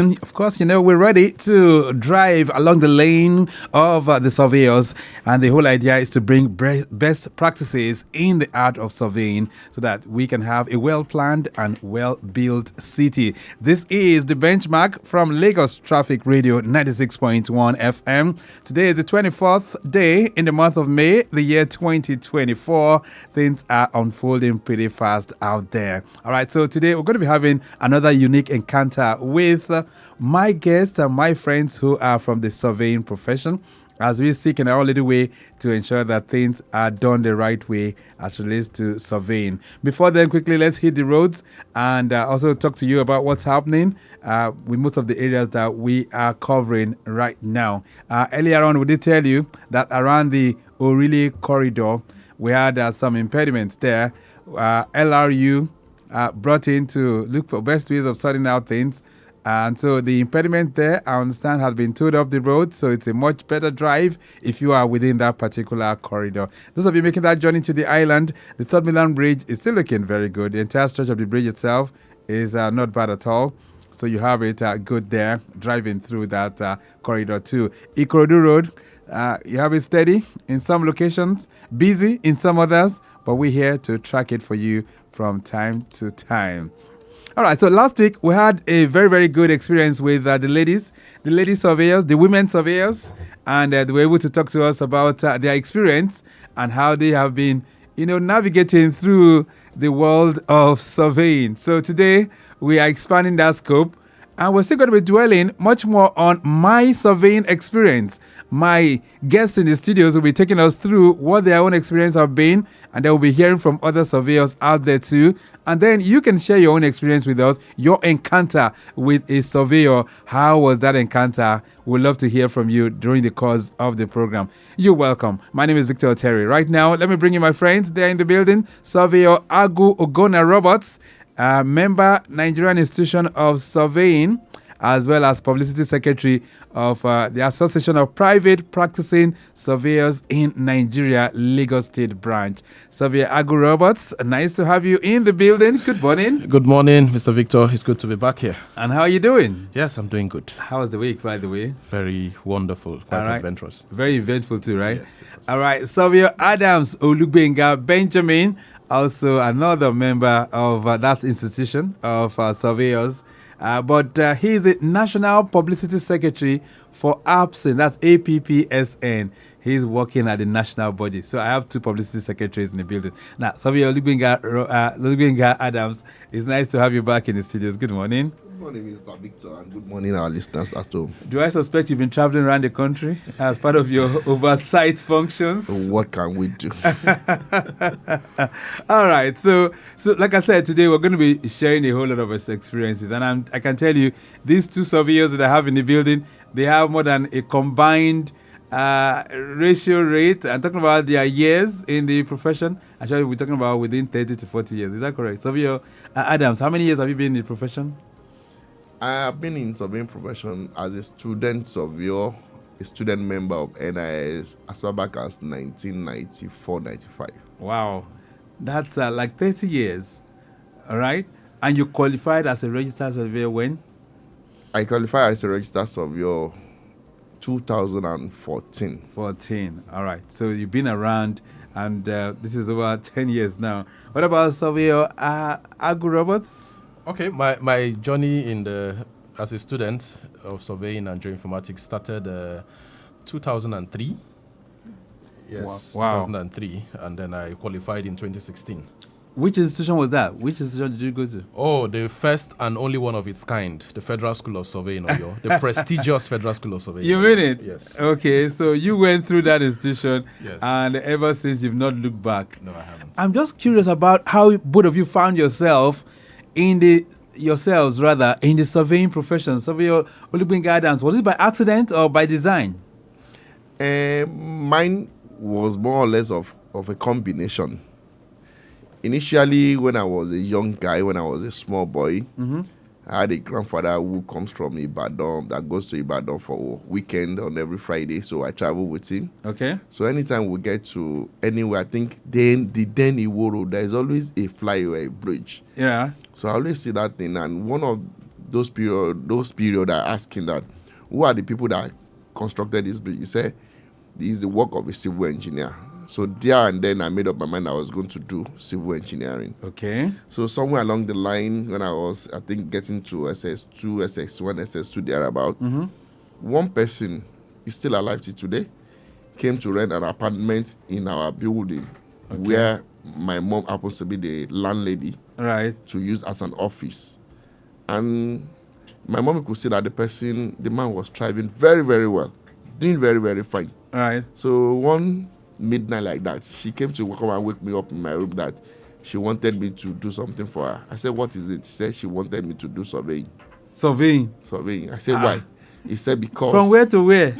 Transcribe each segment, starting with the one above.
Of course, we're ready to drive along the lane of the surveyors, and the whole idea is to bring best practices in the art of surveying so that we can have a well-planned and well-built city. This is the benchmark from Lagos Traffic Radio 96.1 FM. Today is the 24th day in the month of May, the year 2024. Things are unfolding pretty fast out there. All right, so today we're going to be having another unique encounter with my guests and my friends who are from the surveying profession, as we seek in our little way to ensure that things are done the right way as relates to surveying. Before then, quickly, let's hit the roads and also talk to you about what's happening with most of the areas that we are covering right now. Earlier on, we did tell you that around the Orili corridor, we had some impediments there. LRU brought in to look for best ways of sorting out things. And so the impediment there, I understand, has been towed off the road. So it's a much better drive if you are within that particular corridor. Those of you making that journey to the island, the Third Mainland Bridge is still looking very good. The entire stretch of the bridge itself is not bad at all. So you have it good there, driving through that corridor too. Ikorodu Road, you have it steady in some locations, busy in some others, but we're here to track it for you from time to time. All right, so last week we had a very, very good experience with the lady surveyors, the women surveyors, and they were able to talk to us about their experience and how they have been, navigating through the world of surveying. So today we are expanding that scope, and we're still going to be dwelling much more on my surveying experience. My guests in the studios will be taking us through what their own experience have been, and they will be hearing from other surveyors out there too. And then you can share your own experience with us, your encounter with a surveyor. How was that encounter? We'd love to hear from you during the course of the program. You're welcome. My name is Victor Oteri. Right now, let me bring you my friends. They're in the building. Surveyor Ogonna Roberts, member, Nigerian Institution of Surveying, as well as Publicity Secretary of the Association of Private Practicing Surveyors in Nigeria, Lagos State Branch. Surveyor AGWU Roberts, nice to have you in the building. Good morning. Good morning, Mr. Victor. It's good to be back here. And how are you doing? Yes, I'm doing good. How was the week, by the way? Very wonderful, quite adventurous. Very eventful too, right? Yes. All right, Surveyor Adams Olugbenga Benjamin, also another member of that institution of surveyors. But he is the National Publicity Secretary for APPSN, that's APPSN. He's working at the national body. So I have two publicity secretaries in the building. Now, Surveyor Olugbenga Adams, it's nice to have you back in the studios. Good morning. Good morning, Mr. Victor, and good morning, our listeners at home. Do I suspect you've been traveling around the country as part of your oversight functions? So what can we do? All right. So like I said, today we're going to be sharing a whole lot of experiences. And I can tell you, these two surveyors that I have in the building, they have more than a combined ratio rate. I'm talking about their years in the profession. Actually, we're talking about within 30 to 40 years. Is that correct? Surveyor Adams, how many years have you been in the profession? I have been in surveying profession as a student surveyor, a student member of MNIS as far back as 1994-95. Wow. That's like 30 years. All right. And you qualified as a registered surveyor when? I qualified as a registered surveyor 2014. 14. All right. So you've been around, and this is over 10 years now. What about Surveyor AGWU Roberts? Okay, my journey as a student of surveying and geoinformatics started 2003. Yes, wow. 2003, and then I qualified in 2016. Which institution was that? Which institution did you go to? Oh, the first and only one of its kind, the Federal School of Surveying, the prestigious Federal School of Surveying. You mean it? Yes. Okay, so you went through that institution, yes, and ever since you've not looked back. No, I haven't. I'm just curious about how both of you found yourselves in the surveying profession. Surveyor Olugbenga Adams, was it by accident or by design? Mine was more or less of a combination. Initially, when I was a young guy, when I was a small boy, I had a grandfather who comes from Ibadan, that goes to Ibadan for a weekend on every Friday, so I travel with him. Okay. So anytime we get to anywhere, I think then Iwo Road, there is always a flyover, a bridge. Yeah. So I always see that thing, and one of those period are asking that, who are the people that constructed this bridge? He said, this is the work of a civil engineer. So there and then I made up my mind I was going to do civil engineering. Okay. So somewhere along the line, when I was, I think, getting to SS2, SS1, SS2, thereabout, one person is still alive till today, came to rent an apartment in our building where my mom happens to be the landlady, right, to use as an office. And my mom could see that the man was thriving very, very well, doing very, very fine. Right. So one midnight like that, she came to come and wake me up in my room that she wanted me to do something for her. I said, what is it? She said she wanted me to do surveying. Surveying? Surveying. I said, why? He said, because... From where to where?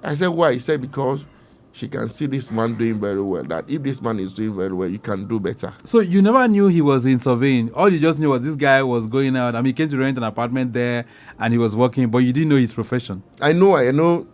I said, why? He said, because she can see this man doing very well. That if this man is doing very well, you can do better. So you never knew he was in surveying? All you just knew was this guy was going out. I mean, he came to rent an apartment there and he was working, but you didn't know his profession. I know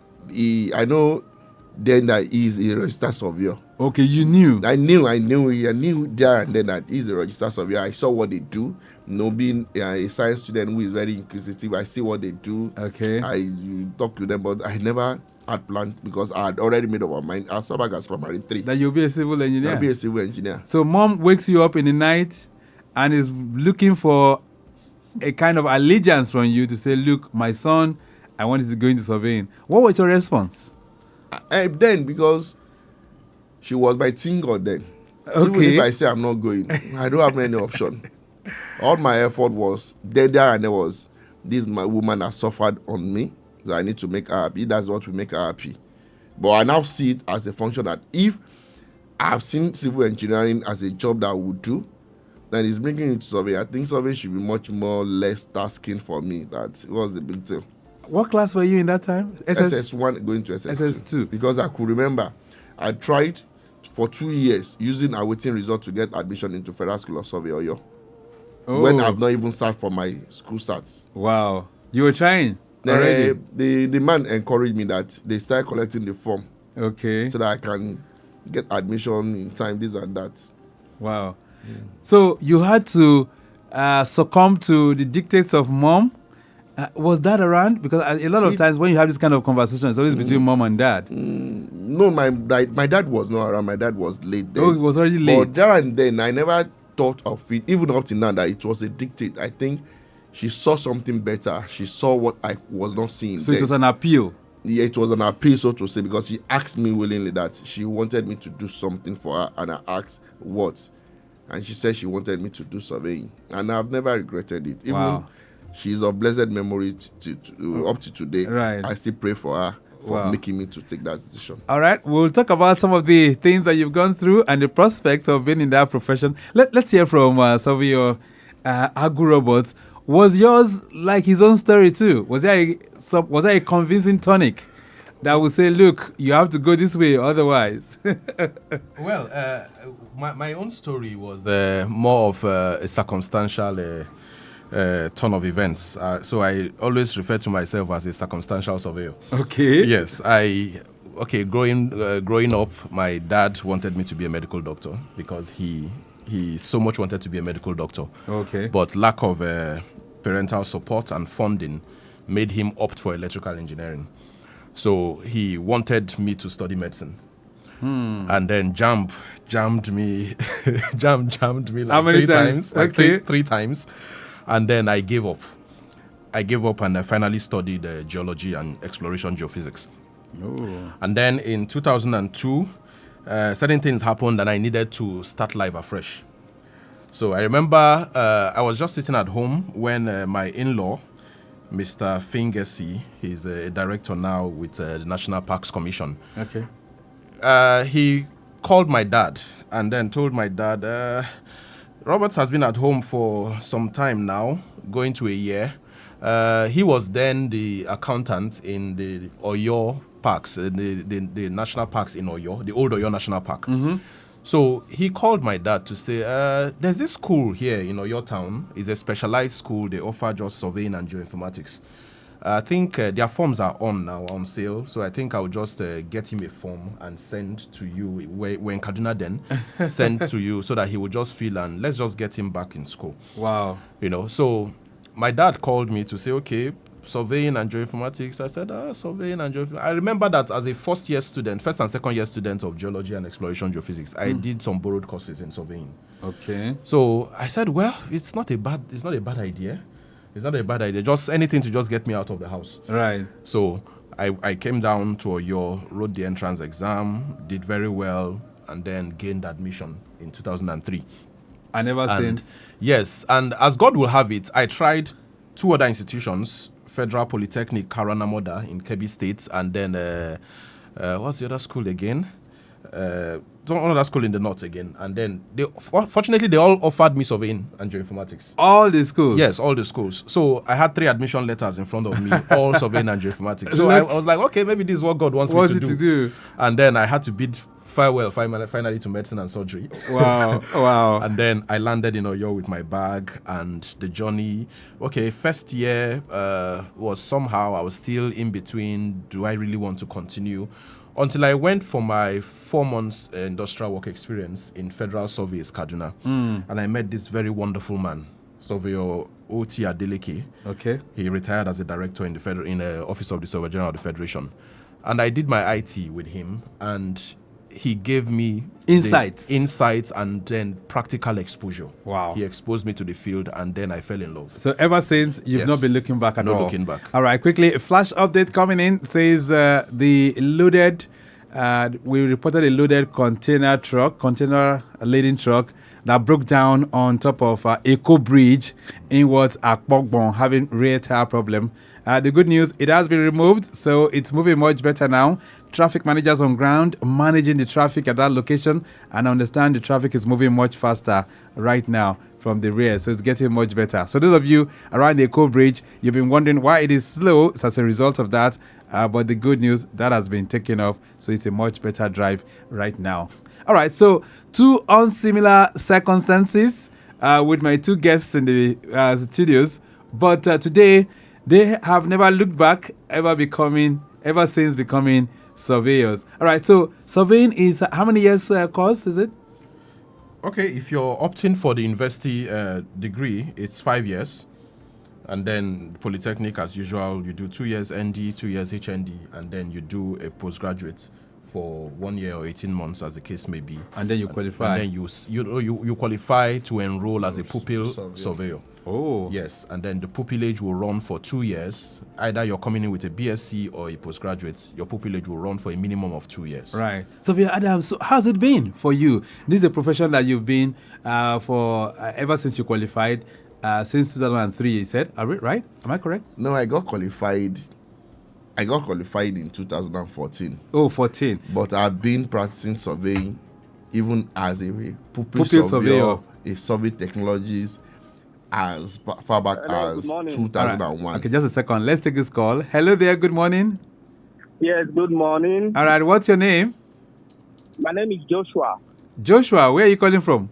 then that he's a registered surveyor. Okay, you knew. I knew there and then that he's a registered surveyor. I saw what they do. Being a science student who is very inquisitive, I see what they do. Okay. I talk to them, but I never had planned because I had already made up my mind as far back as primary 3. That you'll be a civil engineer? I'll be a civil engineer. So mom wakes you up in the night and is looking for a kind of allegiance from you to say, look, my son, I want you to go into surveying. What was your response? Then, because she was my teen god then. Okay. Even if I say I'm not going, I don't have any option. All my effort was there and there was this my woman that suffered on me. So I need to make her happy. That's what will make her happy. But I now see it as a function that if I've seen civil engineering as a job that I would do, then it's bringing it to survey. I think survey should be much more less tasking for me. That was the big deal. What class were you in that time? SS1 going to SS2. SS2. Because I could remember, I tried for 2 years using a waiting result to get admission into Federal School of Survey Oyo. Oh. When I've not even started for my school starts. Wow. You were trying already? The man encouraged me that they start collecting the form. Okay. So that I can get admission in time, this and that. Wow. Yeah. So you had to succumb to the dictates of mom. Was that around? Because a lot of times when you have this kind of conversation, it's always between mom and dad. No, my dad was not around. My dad was late then. Oh, he was already late. But there and then, I never thought of it, even up to now, that it was a dictate. I think she saw something better. She saw what I was not seeing. So then. It was an appeal? Yeah, it was an appeal, so to say, because she asked me willingly that she wanted me to do something for her, and I asked what. And she said she wanted me to do surveying. And I've never regretted it. Even she's of blessed memory up to today. Right. I still pray for her for making me to take that decision. All right. We'll talk about some of the things that you've gone through and the prospects of being in that profession. Let's hear from Surveyor AGWU Roberts. Was yours like his own story too? Was there a convincing tonic that would say, look, you have to go this way, otherwise? Well, my own story was more of a circumstantial turn of events. So I always refer to myself as a circumstantial surveyor. Okay. Yes, growing up, my dad wanted me to be a medical doctor because he so much wanted to be a medical doctor. Okay. But lack of parental support and funding made him opt for electrical engineering. So he wanted me to study medicine. And then jammed me like how many times? Three times. And then I gave up. And I finally studied geology and exploration geophysics. Oh. And then in 2002, certain things happened and I needed to start life afresh. So I remember I was just sitting at home when my in-law, Mr. Fingesi, he's a director now with the National Parks Commission. Okay. He called my dad and then told my dad, Roberts has been at home for some time now, going to a year. He was then the accountant in the Oyo parks, the national parks in Oyo, the old Oyo National Park. Mm-hmm. So he called my dad to say, there's this school here in Oyo town. It's a specialized school. They offer just surveying and geoinformatics. I think their forms are on sale. So I think I'll just get him a form and send to you. When Kaduna then, send to you so that he will just feel and let's just get him back in school. Wow. So my dad called me to say, okay, surveying and geoinformatics. I said, surveying and geoinformatics. I remember that as a first and second year student of geology and exploration geophysics, I did some borrowed courses in surveying. Okay. So I said, well, it's not a bad idea. It's not a bad idea. Just anything to just get me out of the house. Right. So I came down to Oyo, wrote the entrance exam, did very well, and then gained admission in 2003. And ever since? Yes, and as God will have it, I tried 2 other institutions, Federal Polytechnic Karanamoda in Kebbi State, and then what's the other school again? Another school in the north again. And then fortunately they all offered me surveying and geoinformatics. All the schools? Yes, all the schools. So I had 3 admission letters in front of me, all surveying and geoinformatics. So I was like, okay, maybe this is what God wants me to do. And then I had to bid farewell finally to medicine and surgery. Wow. Wow. And then I landed in Oyo with my bag, and the journey. Okay, first year was somehow I was still in between. Do I really want to continue? Until I went for my 4 months industrial work experience in Federal Surveys, Kaduna. And I met this very wonderful man, Surveyor Oteri. Okay. He retired as a director in the Office of the Surveyor General of the Federation. And I did my IT with him, and he gave me insights and then practical exposure. Wow. He exposed me to the field, and then I fell in love. So ever since, you've not been looking back at all? Not looking back. All right, quickly, a flash update coming in says we reported a loaded container laden truck that broke down on top of Eco Bridge inwards at Akpogbon, having rear tire problem. The good news, it has been removed, so it's moving much better now. Traffic managers on ground managing the traffic at that location, and understand the traffic is moving much faster right now from the rear, so it's getting much better. So those of you around the Eco Bridge, you've been wondering why it is slow. It's as a result of that, but the good news, that has been taken off, so it's a much better drive right now. All right, so 2 unsimilar circumstances with my 2 guests in the studios, but today they have never looked back, ever since becoming surveyors. All right, so surveying is how many years course is it? Okay, if you're opting for the university degree, it's 5 years. And then Polytechnic, as usual, you do 2 years ND, 2 years HND, and then you do a postgraduate for 1 year or 18 months, as the case may be. And then you qualify. And then you qualify to enroll as a pupil surveyor. Oh. Yes, and then the pupillage will run for 2 years. Either you're coming in with a BSc or a postgraduate, your pupillage will run for a minimum of 2 years. Right. Surveyor Adams, so how's it been for you? This is a profession that you've been for ever since you qualified, since 2003, you said, right? Am I correct? No, I got qualified in 2014. Oh, 14. But I've been practicing surveying even as a pupil surveyor, a survey technologies, as far back as 2001. Right. Okay, just a second. Let's take this call. Hello there. Good morning. Yes, good morning. All right. What's your name? My name is Joshua. Joshua, where are you calling from?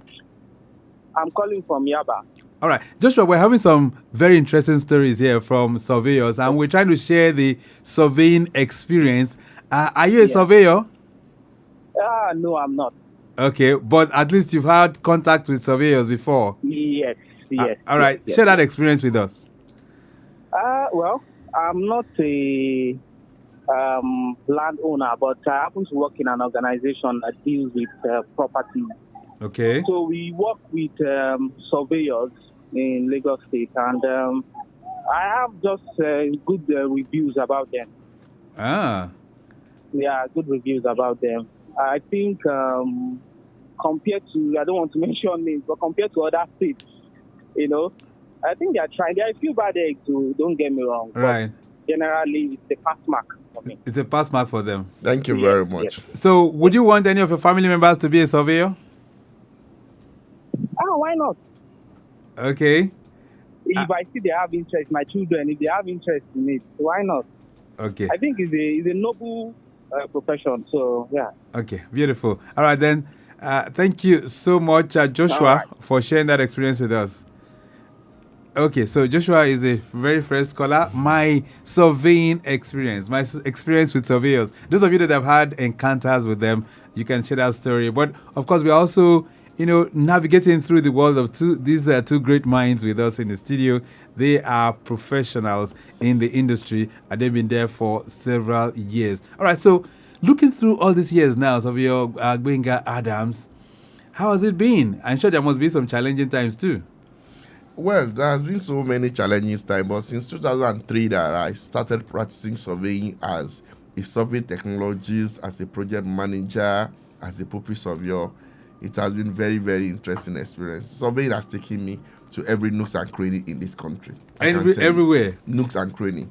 I'm calling from Yaba. All right. Joshua, we're having some very interesting stories here from surveyors, and we're trying to share the surveying experience. Are you a surveyor? No, I'm not. Okay, but at least you've had contact with surveyors before. Yes. All right, yes. Share that experience with us. Well, I'm not a landowner, but I happen to work in an organization that deals with property. Okay. So we work with surveyors in Lagos State, and I have just good reviews about them. Yeah, good reviews about them. I think compared to, I don't want to mention names, but compared to other states, I think they are trying. There are a few bad eggs, too, don't get me wrong. Right. Generally, it's a pass mark for me. It's a pass mark for them. Thank you very much. Yes. So, would you want any of your family members to be a surveyor? Why not? Okay. If I see they have interest, my children, if they have interest in it, why not? Okay. I think it's a noble profession, so yeah. Okay, beautiful. All right, then. Thank you so much, Joshua, for sharing that experience with us. Okay, so Joshua is a very first caller. My surveying experience, my experience with surveyors. Those of you that have had encounters with them, you can share that story. But of course, we're also navigating through the world of these two great minds with us in the studio. They are professionals in the industry, and they've been there for several years. All right, so looking through all these years now, Savio Ogbenga Adams, how has it been? I'm sure there must be some challenging times too. Well, there has been so many challenging times, but since 2003 that I started practicing surveying as a survey technologist, as a project manager, as a pupil surveyor, it has been very, very interesting experience. Surveying has taken me to every nooks and cranny in this country. Everywhere? Nooks and cranny.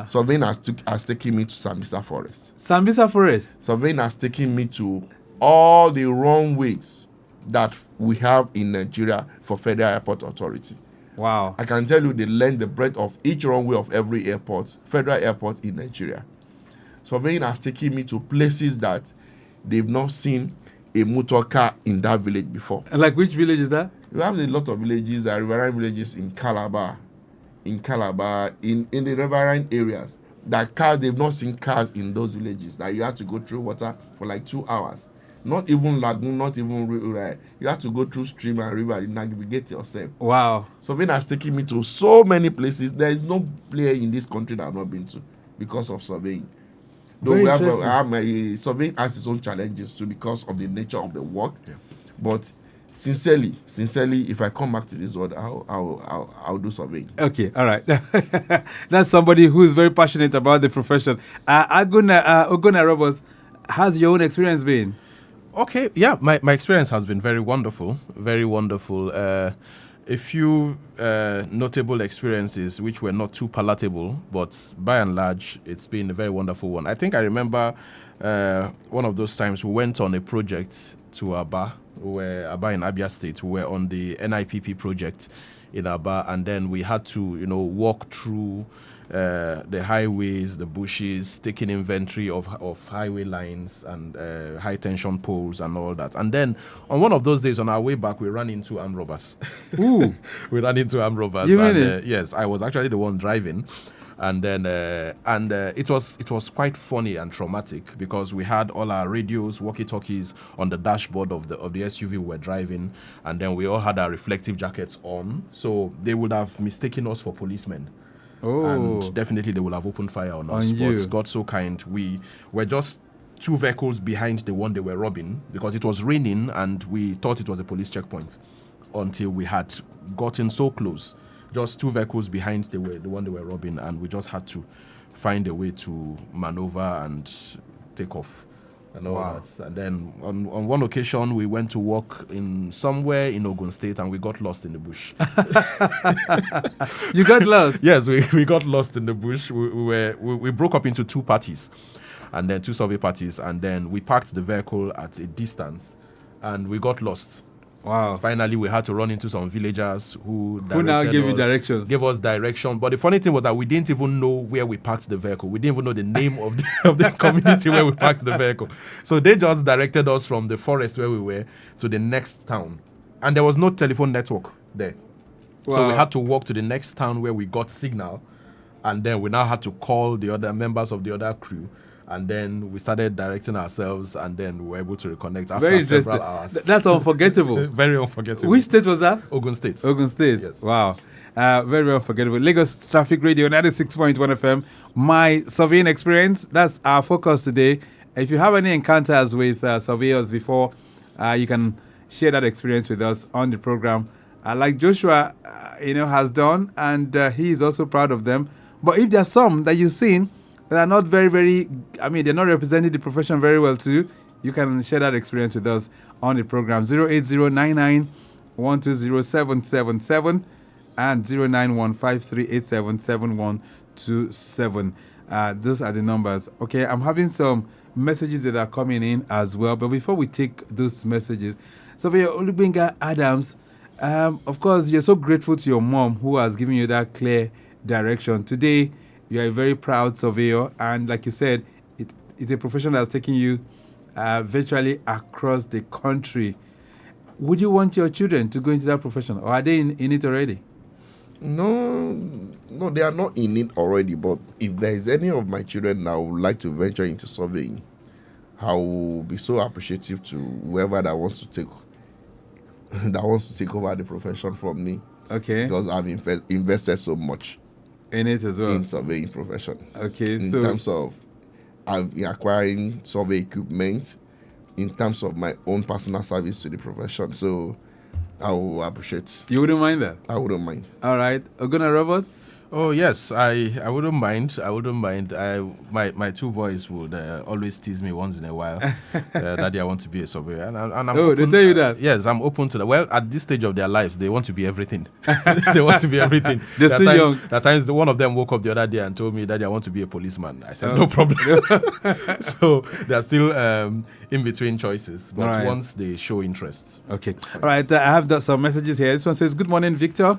Surveying has taken me to Sambisa Forest. Sambisa Forest? Surveying has taken me to all the runways that we have in Nigeria for Federal Airport Authority. Wow. I can tell you the length, the breadth of each runway of every airport, federal airport in Nigeria. Surveying has taken me to places that they've not seen a motor car in that village before. Like which village is that? We have a lot of villages, riverine villages in Calabar, in the riverine areas. They've not seen cars in those villages. That you have to go through water for like 2 hours. Not even lagoon, not even river. You have to go through stream and river and navigate yourself. Wow. Surveying has taken me to so many places. There is no player in this country that I've not been to because of surveying. Though surveying has its own challenges too because of the nature of the work. Yeah. But sincerely, if I come back to this world, I'll do surveying. Okay, all right. That's somebody who is very passionate about the profession. Ogonna Roberts, how's your own experience been? Okay, yeah, my experience has been very wonderful, very wonderful. A few notable experiences which were not too palatable, but by and large, it's been a very wonderful one. I think I remember one of those times we went on a project to Aba in Abia State. We were on the NIPP project in Aba, and then we had to, walk through the highways, the bushes, taking inventory of highway lines and high tension poles and all that. And then on one of those days on our way back, we ran into armed robbers. Ooh. We ran into armed robbers. You mean it? Yes, I was actually the one driving. And then it was quite funny and traumatic because we had all our radios, walkie-talkies on the dashboard of the SUV we were driving, and then we all had our reflective jackets on, so they would have mistaken us for policemen. Oh. And definitely they would have opened fire on us. But God so kind, we were just 2 vehicles behind the one they were robbing because it was raining and we thought it was a police checkpoint until we had gotten so close. Just 2 vehicles behind the one they were robbing, and we just had to find a way to maneuver and take off and all that. And then on one occasion, we went to walk in somewhere in Ogun State, and we got lost in the bush. You got lost? Yes, we got lost in the bush. We broke up into 2 parties, and then 2 survey parties, and then we parked the vehicle at a distance, and we got lost. Wow. Finally, we had to run into some villagers who now gave you directions. Gave us direction. But the funny thing was that we didn't even know where we parked the vehicle. We didn't even know the name of the community where we parked the vehicle. So they just directed us from the forest where we were to the next town. And there was no telephone network there. Wow. So we had to walk to the next town where we got signal. And then we now had to call the other members of the other crew. And then we started directing ourselves, and then we were able to reconnect after several hours. That's unforgettable. Very unforgettable. Which state was that? Ogun State. Ogun State. Yes. Wow. Very, very unforgettable. Lagos Traffic Radio 96.1 FM. My surveying experience. That's our focus today. If you have any encounters with surveyors before, you can share that experience with us on the program. Like Joshua, has done, and he is also proud of them. But if there are some that you've seen that are not very, very, they're not representing the profession very well too, you can share that experience with us on the program. 08099120777 and 09153877127. Those are the numbers. Okay, I'm having some messages that are coming in as well. But before we take those messages, Surveyor Olugbenga Adams, of course, you're so grateful to your mom who has given you that clear direction. Today, you are a very proud surveyor, and like you said, it's a profession that's taking you virtually across the country. Would you want your children to go into that profession, or are they in it already? No, they are not in it already. But if there is any of my children that would like to venture into surveying, I will be so appreciative to whoever that wants to take that wants to take over the profession from me Okay. because I've invested so much In it as well. in surveying profession. Okay. In So terms of I've been acquiring survey equipment, in terms of my own personal service to the profession. So I will appreciate. you wouldn't mind that? I wouldn't mind. All right. Ogonna Roberts. Oh yes, I wouldn't mind. I wouldn't mind. My two boys would always tease me once in a while, Daddy, I want to be a surveyor, and I'm Oh, they tell you that? Yes, I'm open to that. Well, at this stage of their lives, they want to be everything. They want to be everything. They're still young. At times, one of them woke up the other day and told me, Daddy, I want to be a policeman. I said, no problem. So they're still in between choices, but Right. once they show interest. Okay. All right. I have some messages here. This one says, "Good morning, Victor.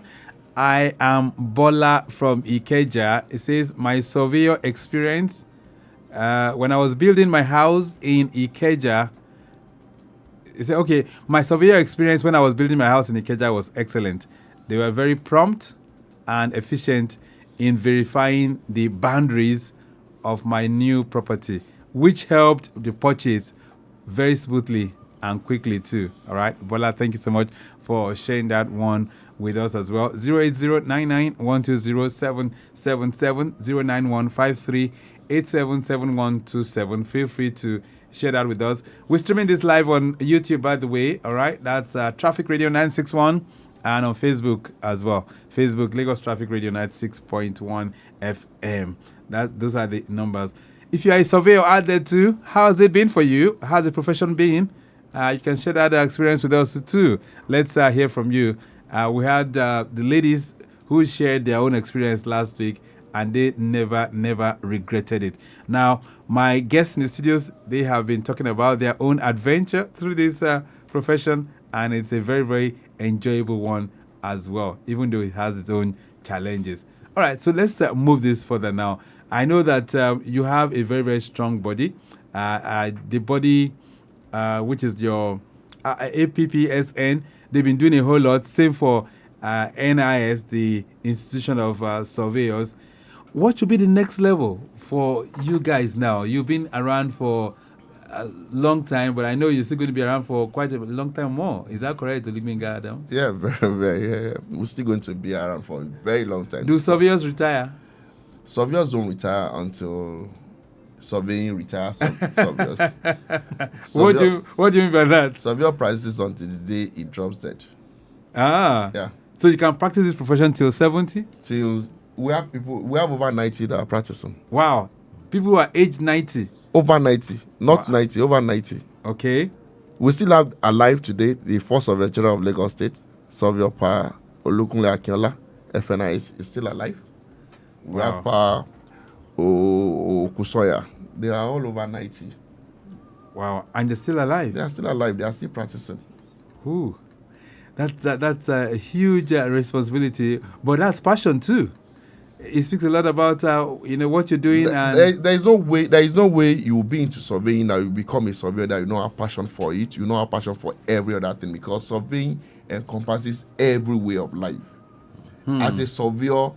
I am Bola from Ikeja." It says, "My surveyor experience when I was building my house in Ikeja." It said, "Okay, my surveyor experience when I was building my house in Ikeja was excellent. They were very prompt and efficient in verifying the boundaries of my new property, which helped the purchase very smoothly and quickly too." All right, Bola, thank you so much for sharing that one with us as well. 08099120777 09153877127. Feel free to share that with us. We're streaming this live on YouTube, by the way. All right, that's Traffic Radio 961, and on Facebook as well. Facebook, Lagos Traffic Radio 96.1 FM. Those are the numbers. If you are a surveyor out there too, how has it been for you? How's the profession been? You can share that experience with us too. Let's hear from you. We had the ladies who shared their own experience last week, and they never regretted it. Now, my guests in the studios, they have been talking about their own adventure through this profession, and it's a very, very enjoyable one as well, even though it has its own challenges. All right, so let's move this further now. I know that you have a very, very strong body. The body, which is your APPSN, they've been doing a whole lot. Same for MNIS, the Institution of Surveyors. What should be the next level for you guys now? You've been around for a long time, but I know you're still going to be around for quite a long time more. Is that correct, Olugbenga Adams? Yeah, very, very. Yeah. We're still going to be around for a very long time. Do surveyors retire? Surveyors don't retire until surveying retires surveyors. What do you mean by that? Surveyor practices until the day it drops dead. Ah. Yeah. So you can practice this profession till 70? Till we have over 90 that are practicing. Wow. People who are aged 90. Over 90. Not Wow. 90, over 90. Okay. We still have alive today the first Surveyor General of Lagos State, Surveyor Pa Olugbenga Akinola, FNIS, is still alive. We Wow. have Pa Kusoya. They are all over 90. Wow. And they're still alive. They are still alive. They are still practicing. Ooh. That's a huge responsibility, but that's passion too. It speaks a lot about what you're doing. There is no way you will be into surveying that you become a surveyor that you don't have passion for it. You don't have passion for every other thing, because surveying encompasses every way of life. As a surveyor,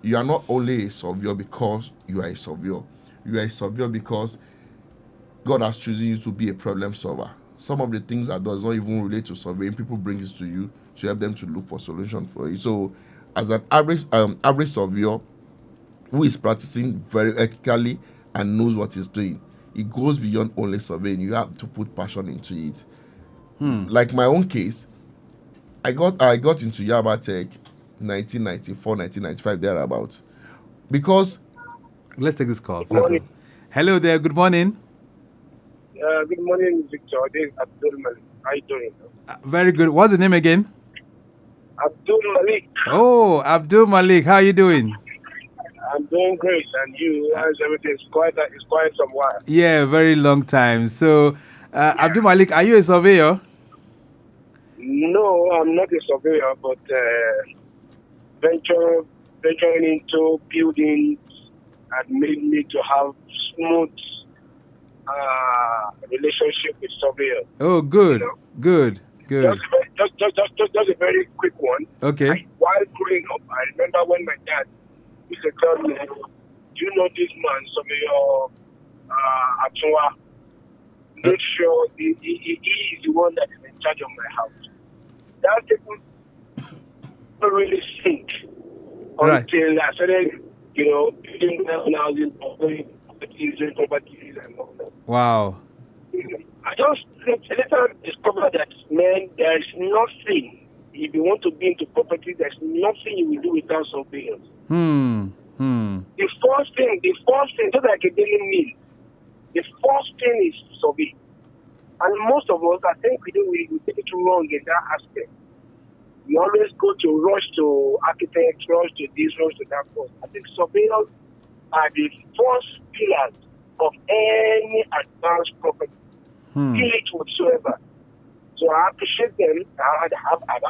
you are not only a surveyor because you are a surveyor. You are a surveyor because God has chosen you to be a problem solver. Some of the things that does not even relate to surveying, people bring it to you to help them to look for solutions for it. So, as an average surveyor who is practicing very ethically and knows what he's doing, it goes beyond only surveying. You have to put passion into it. Like my own case, I got into Yaba Tech 1994, 1995, thereabout. Because let's take this call. Hello there. Good morning. Good morning, Victor. This is Abdul Malik. How are you doing? Very good. What's the name again? Abdul Malik. Oh, Abdul Malik. How are you doing? I'm doing great. And you? How's everything? It's quite some while. Yeah, very long time. So, Abdul Malik, are you a surveyor? No, I'm not a surveyor, but venturing into buildings had made me to have smooth relationship with surveyors. Oh, good, good. Just a very quick one. Okay. While growing up, I remember when my dad used to tell me, "Do you know this man, Surveyor Atua? Make sure he is the one that is in charge of my house." that statement don't really sink Right. until I started, building my own houses, doing properties and all that. Wow. I just later discovered that, man, there's nothing. If you want to be into property, there's nothing you will do without surveillance. The first thing, just like a daily meal, the first thing is survey. And most of us, I think we take it wrong in that aspect. We always go to rush to architects, rush to this, rush to that. I think surveillance are the first pillars of any advanced property, be it whatsoever. So I appreciate them. I've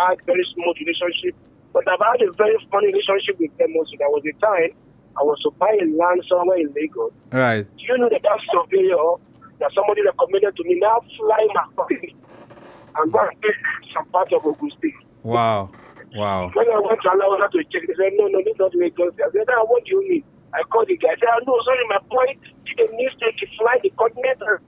had very smooth relationship, but I've had a very funny relationship with them also. There was a time I was to buy a land somewhere in Lagos. Right. Do you know that surveyor that somebody recommended to me now fly my property and go and take some part of Ogun State? Wow. Wow. When I went to allow her to check, they said, no, this is not Lagos. I said, what do you mean? I called the guy. I said, no, sorry, my boy did a mistake. He fly the coordinator.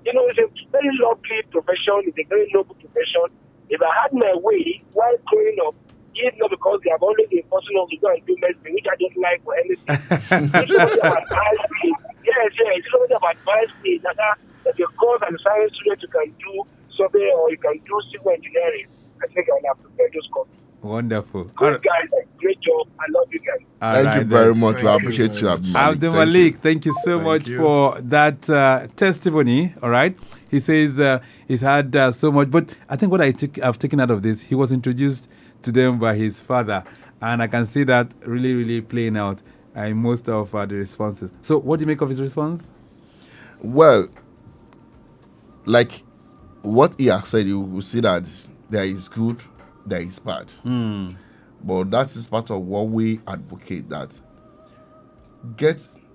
It's a very lovely profession. It's a very noble profession. If I had my way while growing up, if not because they have always been forcing us to go and do medicine, which I don't like for anything. If somebody have advised me, if somebody have advised me that the course and science student you can do survey or you can do civil engineering, I think I will have prepared those courses. Wonderful. Good guys, great job. I love you guys. Thank you very much. We appreciate you, Abdul Malik, thank you so much for that testimony. All right. He says he's had so much, but I think what I've taken out of this, he was introduced to them by his father, and I can see that really, really playing out in most of the responses. So, what do you make of his response? Well, like what he has said, you will see that there is good, there is bad. But that is part of what we advocate, that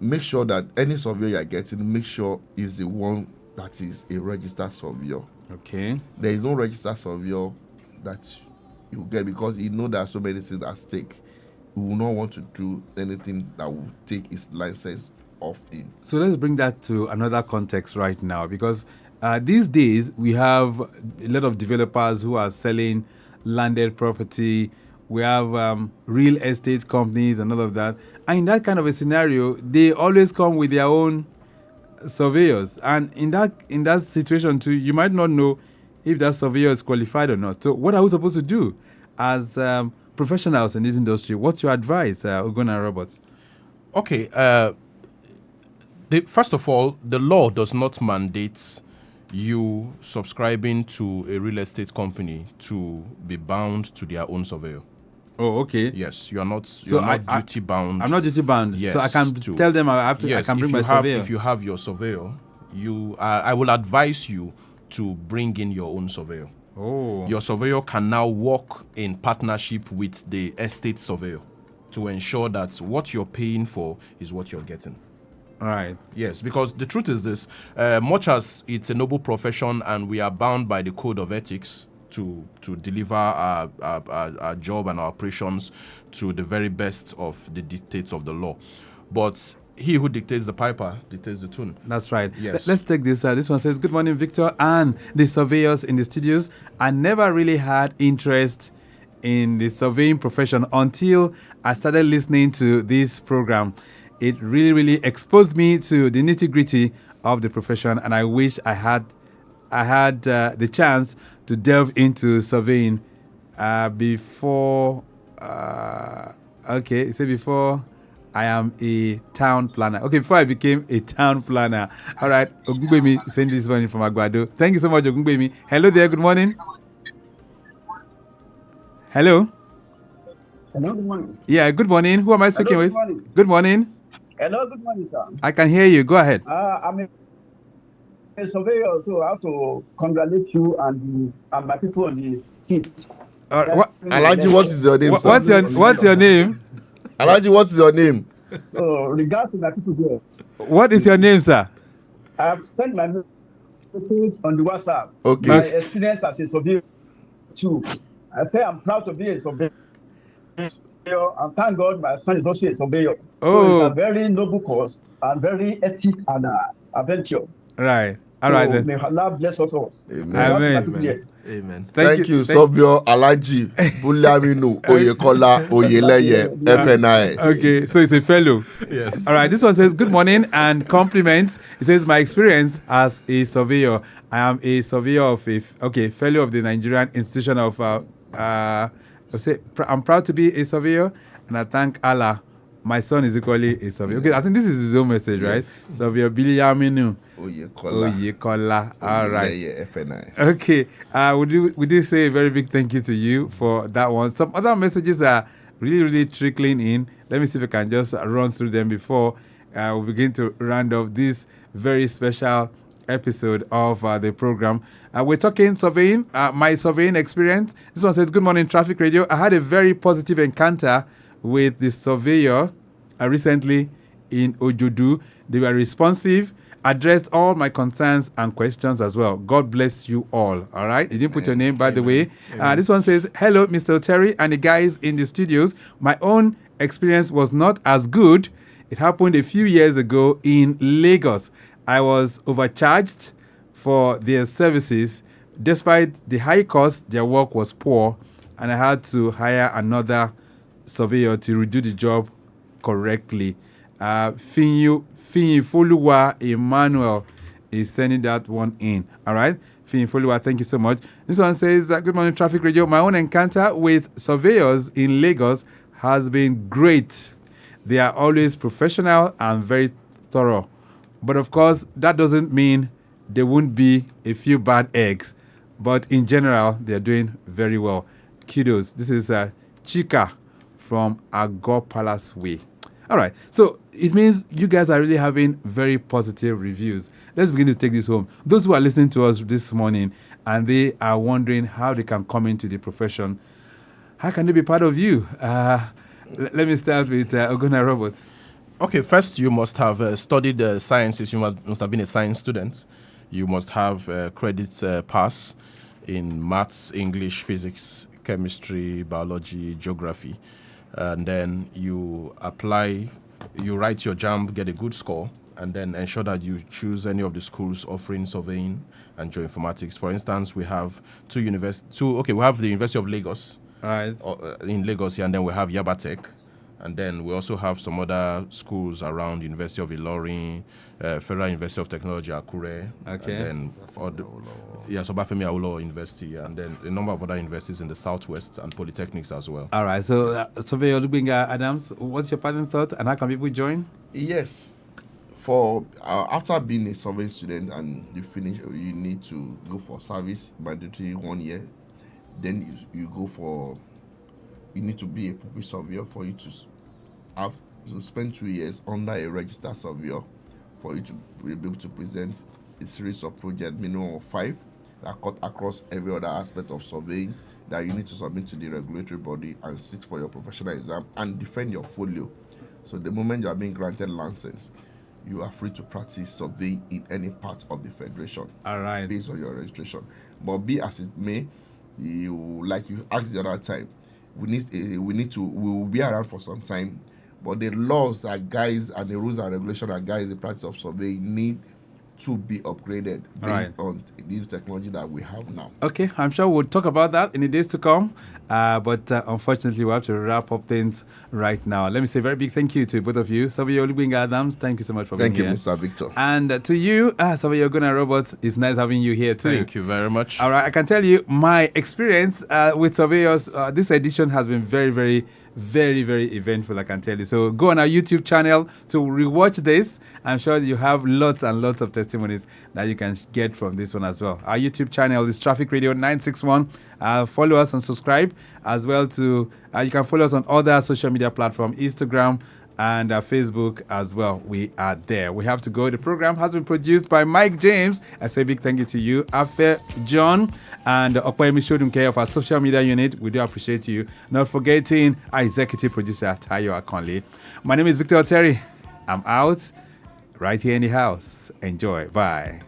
make sure that any surveyor you are getting, make sure is the one that is a registered surveyor. Okay. There is no registered surveyor that you get, because you know there are so many things at stake. We will not want to do anything that will take his license off him. So let's bring that to another context right now, because these days we have a lot of developers who are selling landed property. We have real estate companies and all of that. And in that kind of a scenario, they always come with their own surveyors. And in that situation too, you might not know if that surveyor is qualified or not. So what are we supposed to do as professionals in this industry? What's your advice, Ogonna Roberts? Okay. First of all, the law does not mandate you subscribing to a real estate company to be bound to their own surveyor. Oh, okay. Yes, you are not. So you are not duty bound. I'm not duty bound. Yes, so I can tell them I have to. Yes, I can bring my surveyor. If you have your surveyor, I will advise you to bring in your own surveyor. Oh. Your surveyor can now work in partnership with the estate surveyor to ensure that what you're paying for is what you're getting. Right. Yes, because the truth is this, much as it's a noble profession and we are bound by the code of ethics to deliver our job and our operations to the very best of the dictates of the law. But he who dictates the piper dictates the tune. That's right. Yes. Let's take this. This one says, good morning, Victor and the surveyors in the studios. I never really had interest in the surveying profession until I started listening to this program. It really, really exposed me to the nitty-gritty of the profession, and I wish I had the chance to delve into surveying before I am a town planner. Okay, before I became a town planner. All right, Ogubemi send this one from Agbado. Thank you so much, Ogubemi. Hello there, good morning. Hello. Hello, good morning. Yeah, good morning. Who am I speaking with? Good morning. Hello, good morning, sir. I can hear you. Go ahead. I'm a surveyor, so I have to congratulate you and my people on the seat. Alhaji, what is your name, sir? What's your name? Alhaji, what is your name? So, regards to my people there. What is your name, sir? I have sent my message on the WhatsApp. Okay. My experience as a surveyor too. I say I'm proud to be a surveyor. And thank God my son is also a surveyor. Oh. So it's a very noble cause and very ethic and adventure. Right. All right then. May Allah bless us all. Amen. Amen. Thank you, Surv Alaji Bulaminu Oyekola Oyeleye FNIS. Okay, so it's a fellow. Yes. All right, this one says, good morning and compliments. It says, my experience as a surveyor. I am a surveyor of fellow of the Nigerian Institution of, I'm proud to be a surveyor and I thank Allah. My son is equally a surveyor. Okay, I think this is his own message, right? Surveyor Billy Aminu Oyekola. All right. FNIS. Okay, we do say a very big thank you to you for that one. Some other messages are really trickling in. Let me see if I can just run through them before we begin to round up this very special episode of the program. We're talking surveying, my surveying experience. This one says, good morning, Traffic Radio. I had a very positive encounter with the surveyor recently in Ojudu. They were responsive, addressed all my concerns and questions as well. God bless you all. All right. You didn't put your name, by the way. This one says, hello, Mr. Oteri and the guys in the studios. My own experience was not as good. It happened a few years ago in Lagos. I was overcharged for their services. Despite the high cost, their work was poor, and I had to hire another surveyor to redo the job correctly. Foluwa Emmanuel is sending that one in. All right. Foluwa, thank you so much. This one says, good morning, Traffic Radio. My own encounter with surveyors in Lagos has been great. They are always professional and very thorough. But of course, that doesn't mean there won't be a few bad eggs. But in general, they're doing very well. Kudos. This is Chika from Agor Palace Way. All right. So it means you guys are really having very positive reviews. Let's begin to take this home. Those who are listening to us this morning and they are wondering how they can come into the profession, how can they be part of you? Let me start with Ogonna Roberts. Okay, first you must have studied sciences. You must have been a science student. You must have credits pass in maths, English, physics, chemistry, biology, geography. And then you apply, you write your JAMB, get a good score, and then ensure that you choose any of the schools offering surveying and geoinformatics. For instance, we have we have the University of Lagos, right, in Lagos here, and then we have Yabatech. And then we also have some other schools around University of Ilorin, Federal University of Technology, Akure. Okay. And then Obafemi Awolowo University, and then a number of other universities in the Southwest and polytechnics as well. All right. So, Surveyor Olugbenga Adams, what's your parting thought, and how can people join? Yes. For after being a survey student and you finish, you need to go for service, mandatory 1 year. Then you need to be a public surveyor for you to have to spend 2 years under a registered surveyor for you to be able to present a series of projects, minimum of 5, that cut across every other aspect of surveying that you need to submit to the regulatory body and sit for your professional exam and defend your folio. So the moment you are being granted license, you are free to practice surveying in any part of the federation. All right. Based on your registration. But be as it may, like you asked the other time, we will be around for some time, but the laws that guides and the rules and regulations that guide the practice of surveying need to be upgraded based on the new technology that we have now. Okay, I'm sure we'll talk about that in the days to come, but unfortunately we have to wrap up things right now. Let me say a very big thank you to both of you. Surveyor Olugbenga Adams, thank you so much for being here. Thank you, Mr. Victor. And to you, Surveyor Ogonna Roberts, it's nice having you here too. Thank you very much. All right, I can tell you my experience with surveyors, this edition has been very eventful, I can tell you. So go on our YouTube channel to rewatch this. I'm sure you have lots and lots of testimonies that you can get from this one as well. Our YouTube channel is Traffic Radio 961. Follow us and subscribe as well to, you can follow us on other social media platforms, Instagram and Facebook as well. We are there. We have to go. The program has been produced by Mike James. I say big thank you to you, Afe John, and Okwemi Shodunke of our social media unit. We do appreciate you. Not forgetting our executive producer, Tayo Akonle. My name is Victor Oteri. I'm out right here in the house. Enjoy. Bye.